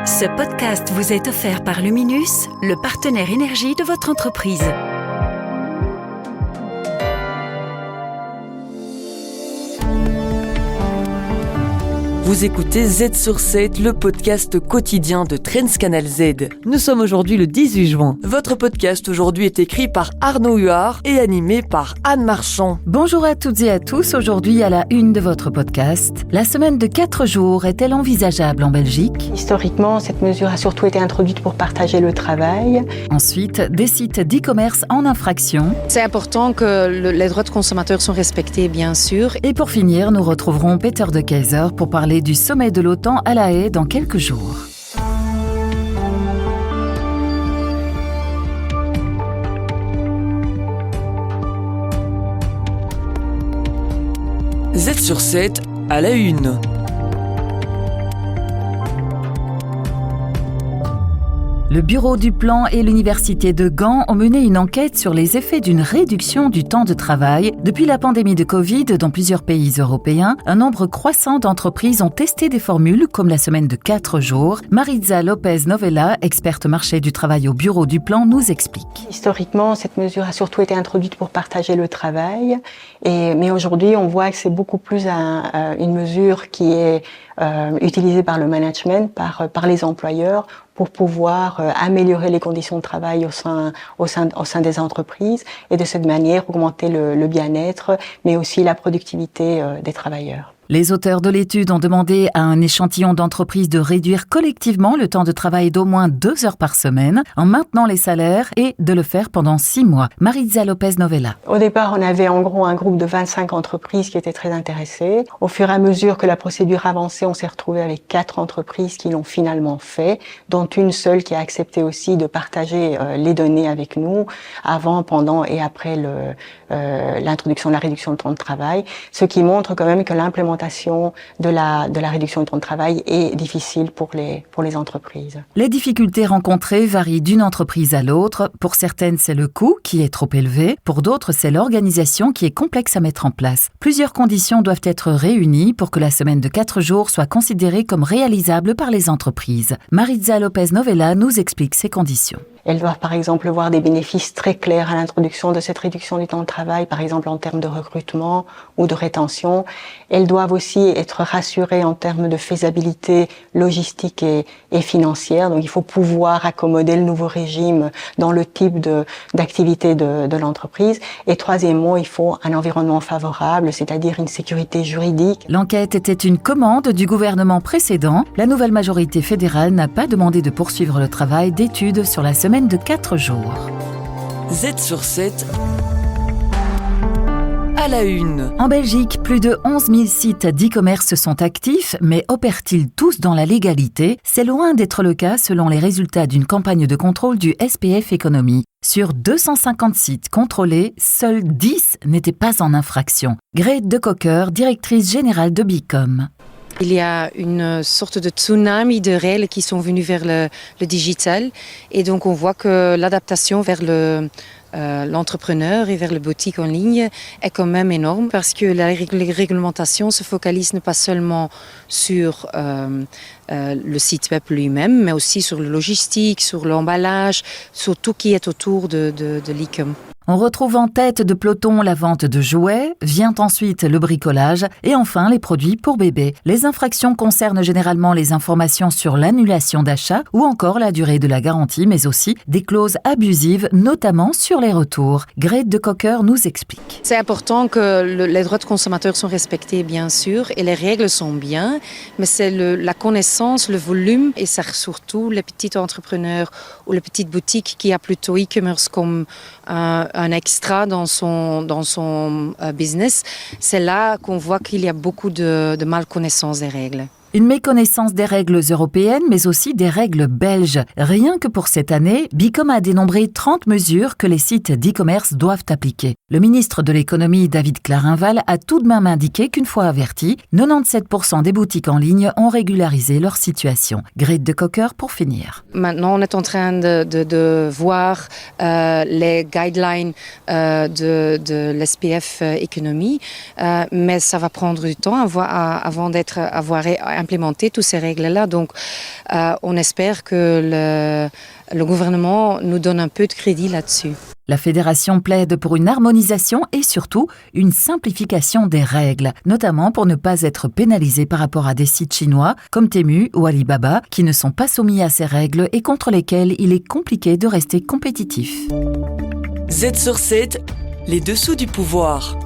Ce podcast vous est offert par Luminus, le partenaire énergie de votre entreprise. Vous écoutez Z sur 7, le podcast quotidien de Trends Canal Z. Nous sommes aujourd'hui le 18 juin. Votre podcast aujourd'hui est écrit par Arnaud Huard et animé par Anne Marchand. Bonjour à toutes et à tous. Aujourd'hui, à la une de votre podcast, la semaine de 4 jours est-elle envisageable en Belgique ? Historiquement, cette mesure a surtout été introduite pour partager le travail. Ensuite, des sites d'e-commerce en infraction. C'est important que les droits de consommateurs sont respectés, bien sûr. Et pour finir, nous retrouverons Peter de Keyser pour parler du sommet de l'OTAN à La Haye dans quelques jours. Z sur 7 à la une. Le Bureau du Plan et l'Université de Gand ont mené une enquête sur les effets d'une réduction du temps de travail. Depuis la pandémie de Covid, dans plusieurs pays européens, un nombre croissant d'entreprises ont testé des formules comme la semaine de 4 jours. Maritza Lopez Novella, experte marché du travail au Bureau du Plan, nous explique. Historiquement, cette mesure a surtout été introduite pour partager le travail. Mais aujourd'hui, on voit que c'est beaucoup plus une mesure qui est utilisée par le management, par les employeurs, pour pouvoir améliorer les conditions de travail au sein des entreprises et de cette manière augmenter le bien-être, mais aussi la productivité des travailleurs. Les auteurs de l'étude ont demandé à un échantillon d'entreprises de réduire collectivement le temps de travail d'au moins 2 heures par semaine en maintenant les salaires et de le faire pendant 6 mois. Maritza Lopez Novella. Au départ, on avait en gros un groupe de 25 entreprises qui étaient très intéressées. Au fur et à mesure que la procédure avançait, on s'est retrouvé avec 4 entreprises qui l'ont finalement fait, dont une seule qui a accepté aussi de partager les données avec nous avant, pendant et après l'introduction de la réduction de temps de travail, ce qui montre quand même que l'implémentation de la réduction du temps de travail est difficile pour les entreprises. Les difficultés rencontrées varient d'une entreprise à l'autre. Pour certaines, c'est le coût qui est trop élevé. Pour d'autres, c'est l'organisation qui est complexe à mettre en place. Plusieurs conditions doivent être réunies pour que la semaine de 4 jours soit considérée comme réalisable par les entreprises. Maritza Lopez Novella nous explique ces conditions. Elles doivent par exemple voir des bénéfices très clairs à l'introduction de cette réduction du temps de travail, par exemple en termes de recrutement ou de rétention. Elles doivent aussi être rassurées en termes de faisabilité logistique et financière. Donc il faut pouvoir accommoder le nouveau régime dans le type d'activité de l'entreprise. Et troisièmement, il faut un environnement favorable, c'est-à-dire une sécurité juridique. L'enquête était une commande du gouvernement précédent. La nouvelle majorité fédérale n'a pas demandé de poursuivre le travail d'études sur la semaine de 4 jours. Z sur 7 à la une. En Belgique, plus de 11 000 sites d'e-commerce sont actifs, mais opèrent-ils tous dans la légalité ? C'est loin d'être le cas selon les résultats d'une campagne de contrôle du SPF Economy. Sur 250 sites contrôlés, seuls 10 n'étaient pas en infraction. Grete de Cocker, directrice générale de Bicom. Il y a une sorte de tsunami de règles qui sont venues vers le digital et donc on voit que l'adaptation vers l'entrepreneur et vers le boutique en ligne est quand même énorme parce que la réglementation se focalise pas seulement sur le site web lui-même, mais aussi sur le logistique, sur l'emballage, sur tout qui est autour de l'e-com. On retrouve en tête de peloton la vente de jouets, vient ensuite le bricolage et enfin les produits pour bébés. Les infractions concernent généralement les informations sur l'annulation d'achat ou encore la durée de la garantie, mais aussi des clauses abusives, notamment sur les retours. Grete de Cocker nous explique. C'est important que les droits de consommateurs sont respectés, bien sûr, et les règles sont bien, mais c'est la connaissance, le volume, et c'est surtout les petits entrepreneurs ou les petites boutiques qui a plutôt e-commerce comme un extra dans son business, c'est là qu'on voit qu'il y a beaucoup de malconnaissance des règles. Une méconnaissance des règles européennes, mais aussi des règles belges. Rien que pour cette année, Bicom a dénombré 30 mesures que les sites d'e-commerce doivent appliquer. Le ministre de l'économie, David Clarinval, a tout de même indiqué qu'une fois avertis, 97% des boutiques en ligne ont régularisé leur situation. Grete de Cocker pour finir. Maintenant, on est en train de voir les guidelines de l'SPF Economy, mais ça va prendre du temps avant d'être implémenté implémenter toutes ces règles-là. Donc, on espère que le gouvernement nous donne un peu de crédit là-dessus. La fédération plaide pour une harmonisation et surtout une simplification des règles, notamment pour ne pas être pénalisé par rapport à des sites chinois comme Temu ou Alibaba qui ne sont pas soumis à ces règles et contre lesquels il est compliqué de rester compétitif. Z sur 7, les dessous du pouvoir.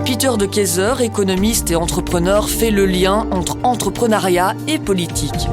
Peter de Keyser, économiste et entrepreneur, fait le lien entre entrepreneuriat et politique.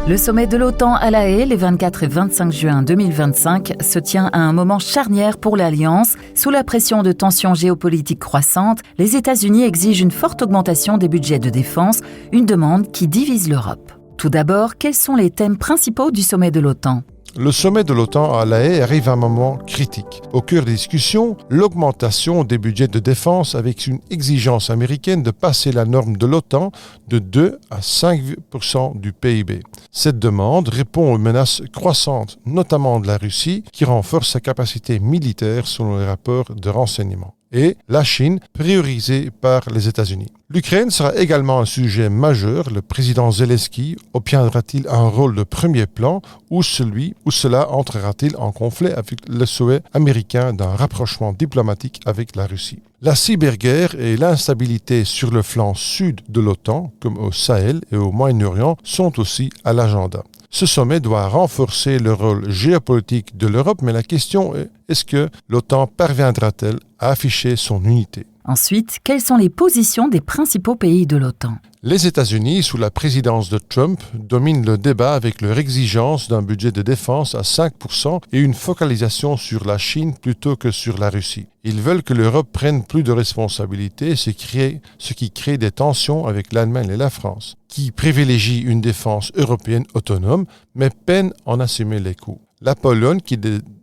Le sommet de l'OTAN à La Haye, les 24 et 25 juin 2025, se tient à un moment charnière pour l'Alliance. Sous la pression de tensions géopolitiques croissantes, les États-Unis exigent une forte augmentation des budgets de défense, une demande qui divise l'Europe. Tout d'abord, quels sont les thèmes principaux du sommet de l'OTAN ? Le sommet de l'OTAN à La Haye arrive à un moment critique. Au cœur des discussions, l'augmentation des budgets de défense avec une exigence américaine de passer la norme de l'OTAN de 2 à 5% du PIB. Cette demande répond aux menaces croissantes, notamment de la Russie, qui renforce sa capacité militaire selon les rapports de renseignement, et la Chine, priorisée par les États-Unis. L'Ukraine sera également un sujet majeur. Le président Zelensky obtiendra-t-il un rôle de premier plan ou cela entrera-t-il en conflit avec le souhait américain d'un rapprochement diplomatique avec la Russie? La cyberguerre et l'instabilité sur le flanc sud de l'OTAN, comme au Sahel et au Moyen-Orient, sont aussi à l'agenda. Ce sommet doit renforcer le rôle géopolitique de l'Europe, mais la question est, est-ce que l'OTAN parviendra-t-elle à afficher son unité? Ensuite, quelles sont les positions des principaux pays de l'OTAN ? Les États-Unis, sous la présidence de Trump, dominent le débat avec leur exigence d'un budget de défense à 5% et une focalisation sur la Chine plutôt que sur la Russie. Ils veulent que l'Europe prenne plus de responsabilités, ce qui crée des tensions avec l'Allemagne et la France, qui privilégient une défense européenne autonome, mais peinent à en assumer les coûts. La Pologne, qui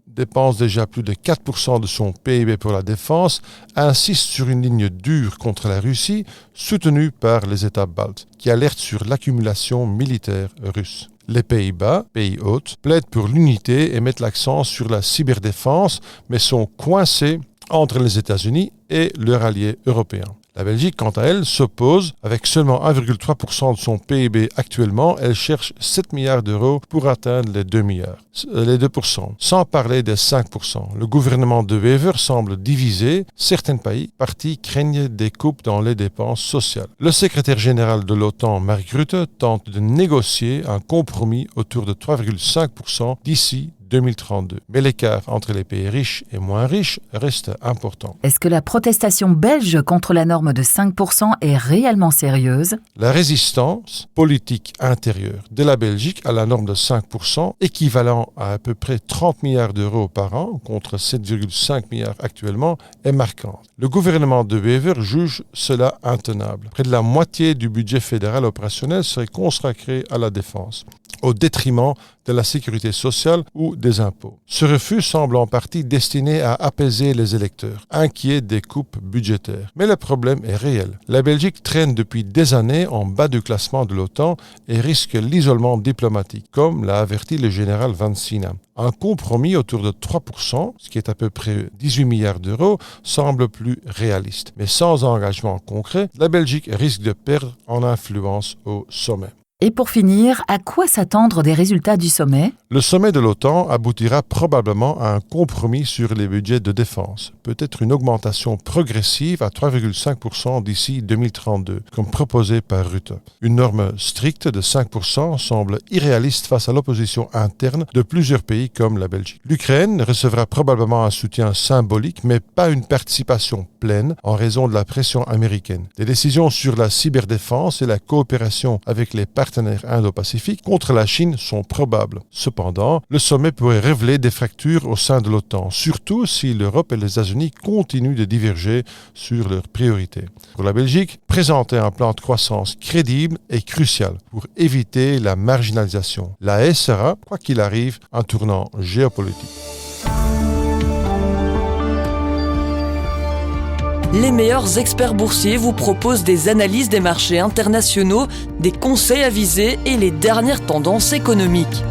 dépense déjà plus de 4% de son PIB pour la défense, insiste sur une ligne dure contre la Russie, soutenue par les États baltes, qui alertent sur l'accumulation militaire russe. Les Pays-Bas, pays hôtes, plaident pour l'unité et mettent l'accent sur la cyberdéfense, mais sont coincés entre les États-Unis et leurs alliés européens. La Belgique, quant à elle, s'oppose. Avec seulement 1,3% de son PIB actuellement, elle cherche 7 milliards d'euros pour atteindre les 2%, sans parler des 5%. Le gouvernement de Wever semble divisé. Certains partis craignent des coupes dans les dépenses sociales. Le secrétaire général de l'OTAN, Mark Rutte, tente de négocier un compromis autour de 3,5% d'ici 2032. Mais l'écart entre les pays riches et moins riches reste important. Est-ce que la protestation belge contre la norme de 5% est réellement sérieuse ? La résistance politique intérieure de la Belgique à la norme de 5%, équivalent à peu près 30 milliards d'euros par an, contre 7,5 milliards actuellement, est marquante. Le gouvernement de Wever juge cela intenable. Près de la moitié du budget fédéral opérationnel serait consacré à la défense, au détriment de la sécurité sociale ou des impôts. Ce refus semble en partie destiné à apaiser les électeurs, inquiets des coupes budgétaires. Mais le problème est réel. La Belgique traîne depuis des années en bas du classement de l'OTAN et risque l'isolement diplomatique, comme l'a averti le général Van Sina. Un compromis autour de 3%, ce qui est à peu près 18 milliards d'euros, semble plus réaliste. Mais sans engagement concret, la Belgique risque de perdre en influence au sommet. Et pour finir, à quoi s'attendre des résultats du sommet ? Le sommet de l'OTAN aboutira probablement à un compromis sur les budgets de défense. Peut-être une augmentation progressive à 3,5% d'ici 2032, comme proposé par Rutte. Une norme stricte de 5% semble irréaliste face à l'opposition interne de plusieurs pays comme la Belgique. L'Ukraine recevra probablement un soutien symbolique, mais pas une participation pleine en raison de la pression américaine. Des décisions sur la cyberdéfense et la coopération avec les partenaires indo-pacifiques contre la Chine sont probables. Cependant, le sommet pourrait révéler des fractures au sein de l'OTAN, surtout si l'Europe et les États-Unis continuent de diverger sur leurs priorités. Pour la Belgique, présenter un plan de croissance crédible est crucial pour éviter la marginalisation. La Haye sera, quoi qu'il arrive, un tournant géopolitique. Les meilleurs experts boursiers vous proposent des analyses des marchés internationaux, des conseils avisés et les dernières tendances économiques.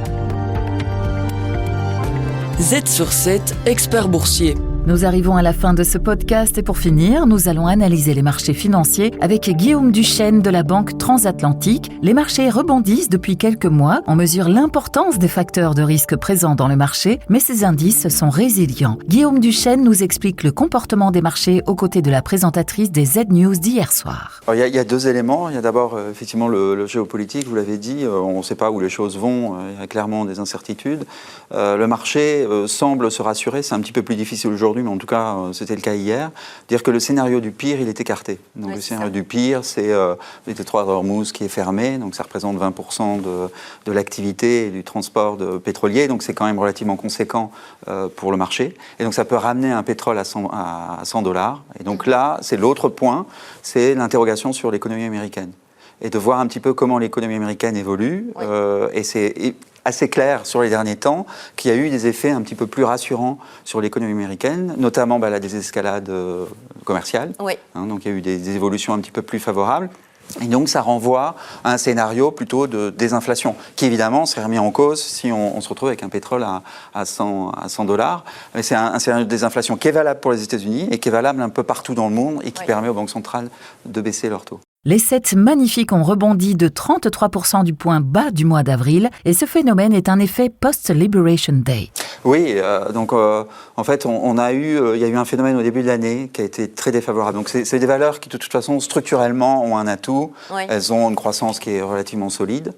Z sur 7, expert boursier. Nous arrivons à la fin de ce podcast et pour finir, nous allons analyser les marchés financiers avec Guillaume Duchesne de la Banque Transatlantique. Les marchés rebondissent depuis quelques mois. On mesure l'importance des facteurs de risque présents dans le marché, mais ces indices sont résilients. Guillaume Duchesne nous explique le comportement des marchés aux côtés de la présentatrice des Z-News d'hier soir. Alors, il y a deux éléments. Il y a d'abord effectivement le géopolitique, vous l'avez dit. On ne sait pas où les choses vont. Il y a clairement des incertitudes. Le marché semble se rassurer. C'est un petit peu plus difficile aujourd'hui, mais en tout cas, c'était le cas hier. Dire que le scénario du pire, il est écarté. Donc, le scénario du pire, c'est le détroit d'Ormuz qui est fermé. Donc, ça représente 20% de l'activité et du transport pétrolier. Donc, c'est quand même relativement conséquent pour le marché. Et donc, ça peut ramener un pétrole à $100. Et donc là, c'est l'autre point, c'est l'interrogation sur l'économie américaine. Et de voir un petit peu comment l'économie américaine évolue. Et c'est assez clair sur les derniers temps qu'il y a eu des effets un petit peu plus rassurants sur l'économie américaine, notamment la désescalade commerciale. Donc il y a eu des évolutions un petit peu plus favorables. Et donc ça renvoie à un scénario plutôt de désinflation, qui évidemment serait remis en cause si on se retrouve avec un pétrole à $100. Mais c'est un scénario de désinflation qui est valable pour les États-Unis et qui est valable un peu partout dans le monde et qui permet aux banques centrales de baisser leurs taux. Les 7 magnifiques ont rebondi de 33% du point bas du mois d'avril et ce phénomène est un effet post-Liberation Day. Oui, donc en fait, il y a eu un phénomène au début de l'année qui a été très défavorable. Donc c'est des valeurs qui de toute façon structurellement ont un atout. Elles ont une croissance qui est relativement solide,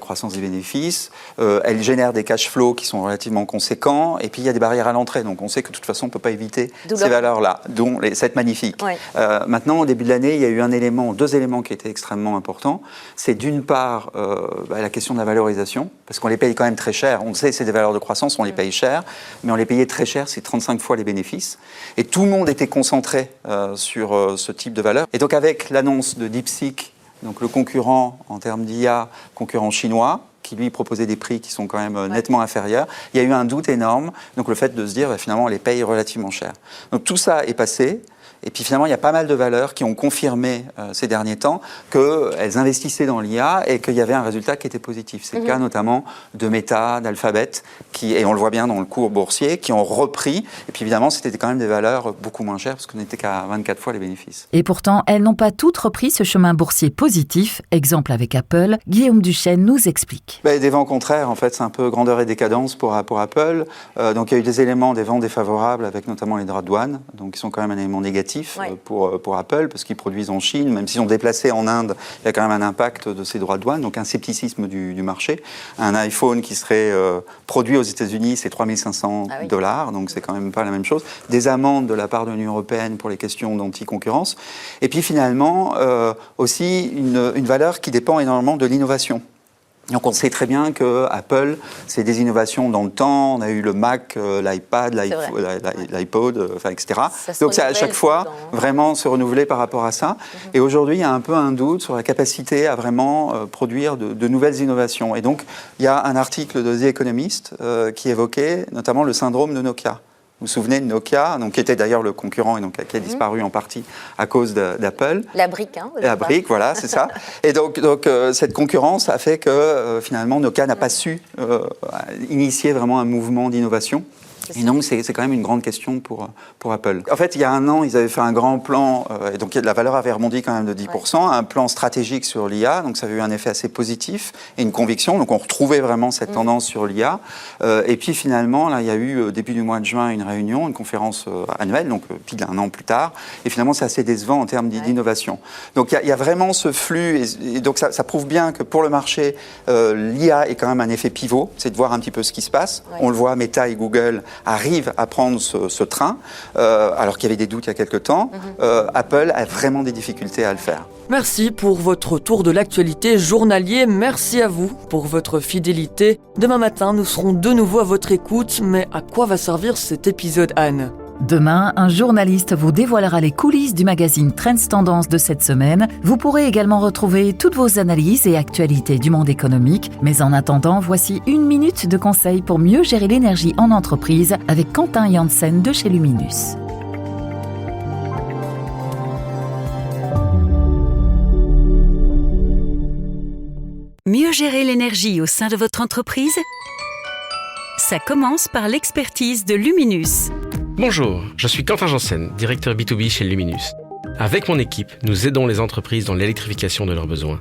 croissance des bénéfices. Elles génèrent des cash flows qui sont relativement conséquents. Et puis il y a des barrières à l'entrée. Donc on sait que de toute façon on ne peut pas éviter ces valeurs-là, dont les 7 magnifiques. Maintenant, au début de l'année, il y a eu deux éléments qui étaient extrêmement importants. C'est d'une part la question de la valorisation, parce qu'on les paye quand même très cher. On le sait, c'est des valeurs de croissance, on les paye cher, mais on les payait très cher, c'est 35 fois les bénéfices. Et tout le monde était concentré sur ce type de valeur. Et donc avec l'annonce de DeepSeek, donc le concurrent en termes d'IA, concurrent chinois, qui lui proposait des prix qui sont quand même nettement inférieurs, il y a eu un doute énorme. Donc le fait de se dire finalement on les paye relativement cher. Donc tout ça est passé. Et puis finalement, il y a pas mal de valeurs qui ont confirmé ces derniers temps qu'elles investissaient dans l'IA et qu'il y avait un résultat qui était positif. C'est le cas notamment de Meta, d'Alphabet, et on le voit bien dans le cours boursier, qui ont repris. Et puis évidemment, c'était quand même des valeurs beaucoup moins chères parce qu'on n'était qu'à 24 fois les bénéfices. Et pourtant, elles n'ont pas toutes repris ce chemin boursier positif. Exemple avec Apple, Guillaume Duchesne nous explique. Des vents contraires, en fait, c'est un peu grandeur et décadence pour Apple. Donc il y a eu des vents défavorables avec notamment les droits de douane, donc qui sont quand même un élément négatif. Pour Apple, parce qu'ils produisent en Chine, même s'ils ont déplacé en Inde, il y a quand même un impact de ces droits de douane, donc un scepticisme du marché. Un iPhone qui serait produit aux États-Unis, c'est $3 500, donc c'est quand même pas la même chose. Des amendes de la part de l'Union européenne pour les questions d'anti-concurrence. Et puis finalement, aussi une valeur qui dépend énormément de l'innovation. Donc on sait très bien que Apple, c'est des innovations dans le temps. On a eu le Mac, l'iPad, l'iPod, etc. Donc c'est à chaque fois vraiment se renouveler par rapport à ça. Et aujourd'hui, il y a un peu un doute sur la capacité à vraiment produire de nouvelles innovations. Et donc, il y a un article de The Economist qui évoquait notamment le syndrome de Nokia. Vous vous souvenez de Nokia, donc, qui était d'ailleurs le concurrent et donc, qui a disparu en partie à cause d'Apple. La brique, La brique, voilà, c'est ça. Et donc cette concurrence a fait que finalement Nokia n'a pas su initier vraiment un mouvement d'innovation. Et donc, c'est quand même une grande question pour Apple. En fait, il y a un an, ils avaient fait un grand plan, et donc la valeur avait rebondi quand même de 10%, un plan stratégique sur l'IA, donc ça avait eu un effet assez positif, et une conviction, donc on retrouvait vraiment cette tendance sur l'IA. Et puis finalement, là, il y a eu, début du mois de juin, une réunion, une conférence annuelle, donc pile un an plus tard, et finalement, c'est assez décevant en termes d'innovation. Donc, il y a vraiment ce flux, et donc ça prouve bien que pour le marché, l'IA est quand même un effet pivot, c'est de voir un petit peu ce qui se passe. On le voit, Meta et Google arrivent à prendre ce train, alors qu'il y avait des doutes il y a quelques temps. Apple a vraiment des difficultés à le faire. Merci pour votre tour de l'actualité journalier. Merci à vous pour votre fidélité. Demain matin, nous serons de nouveau à votre écoute. Mais à quoi va servir cet épisode, Anne ? Demain, un journaliste vous dévoilera les coulisses du magazine Trends Tendance de cette semaine. Vous pourrez également retrouver toutes vos analyses et actualités du monde économique. Mais en attendant, voici 1 minute de conseils pour mieux gérer l'énergie en entreprise avec Quentin Janssen de chez Luminus. Mieux gérer l'énergie au sein de votre entreprise ? Ça commence par l'expertise de Luminus. Bonjour, je suis Quentin Janssen, directeur B2B chez Luminus. Avec mon équipe, nous aidons les entreprises dans l'électrification de leurs besoins.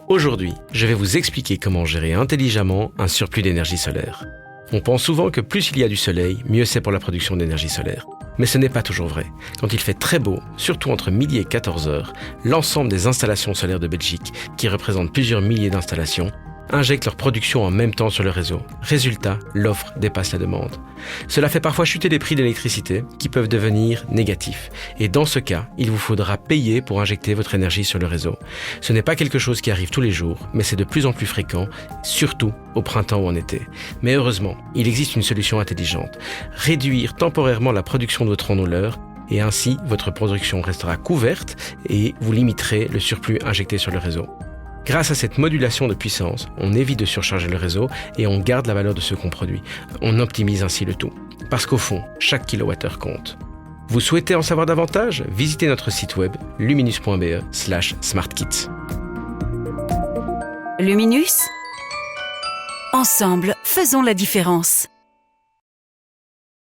Aujourd'hui, je vais vous expliquer comment gérer intelligemment un surplus d'énergie solaire. On pense souvent que plus il y a du soleil, mieux c'est pour la production d'énergie solaire. Mais ce n'est pas toujours vrai. Quand il fait très beau, surtout entre midi et 14h, l'ensemble des installations solaires de Belgique, qui représentent plusieurs milliers d'installations, injectent leur production en même temps sur le réseau. Résultat, l'offre dépasse la demande. Cela fait parfois chuter les prix de l'électricité qui peuvent devenir négatifs. Et dans ce cas, il vous faudra payer pour injecter votre énergie sur le réseau. Ce n'est pas quelque chose qui arrive tous les jours, mais c'est de plus en plus fréquent, surtout au printemps ou en été. Mais heureusement, il existe une solution intelligente. Réduire temporairement la production de votre enrouleur et ainsi votre production restera couverte et vous limiterez le surplus injecté sur le réseau. Grâce à cette modulation de puissance, on évite de surcharger le réseau et on garde la valeur de ce qu'on produit. On optimise ainsi le tout. Parce qu'au fond, chaque kilowattheure compte. Vous souhaitez en savoir davantage ? Visitez notre site web luminus.be/smartkits. Luminus. Ensemble, faisons la différence.